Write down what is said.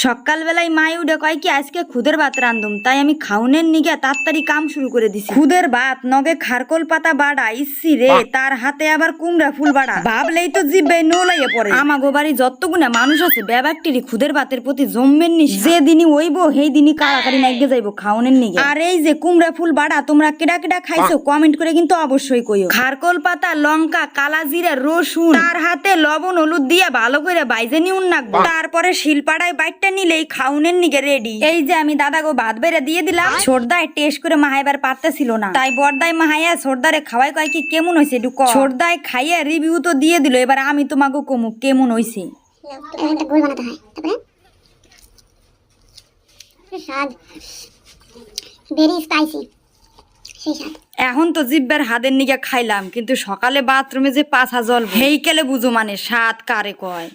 সকালবেলায় মাই উঠে কয় কি আজকে খুদের ভাত রান্ধুম, তাই আমি খাউনের নিগে তাড়াতাড়ি কাম শুরু করে দিছি। খুদের ভাত নগে খারকোল পাতা বাড়া ইসি রে, তার হাতে আবার কুমড়া ফুল বাড়া, ভাবলেই তো জিব্বে নোলাইয়ে পড়ে। আমাগো বাড়ি যতগুনা মানুষ আছে ব্যাপারটিরি খুদের ভাতের প্রতি জম্মের নি, যে দিনই হইব সেই দিনই কাড়াকাড়ি নাইগে যাইবো খাউনের নিগে। আর এই যে কুমড়া ফুল বাড়া তোমরা কেডা কেডা খাইছো কমেন্ট করে কিন্তু অবশ্যই কইও। খারকোল পাতা, লঙ্কা, কালা জিরা, রসুন, তার হাতে লবণ হলুদ দিয়ে ভালো করে বাইজে নিউন নাকবো। তারপরে শিলপাড়ায় বাইটটা নিলেই খাউনের নিগে রেডি। এই যে আমি দাদাগো ভাত বেড়ে দিয়ে দিলাম। ছোটদায় টেস্ট করে মাহাইবার পারতেছিল না, তাই বড়দাই মাহাইয়া ছোটদারে খাওয়াই কয় কি কেমন হয়েছে একটু কও। ছোটদায় খাইয়া রিভিউ তো দিয়ে দিল, এবার আমি তোমাকে কমু কেমন হয়েছে। একটা গোল বানাতে হয়, তারপরে স্বাদ ভেরি স্পাইসি, সেই স্বাদ। এখন তো জিব্বার হাতের নিগে খাইলাম, কিন্তু সকালে বাথরুমে যে পাছা জল হেইকেলে বুঝো মানে স্বাদ কারে কয়।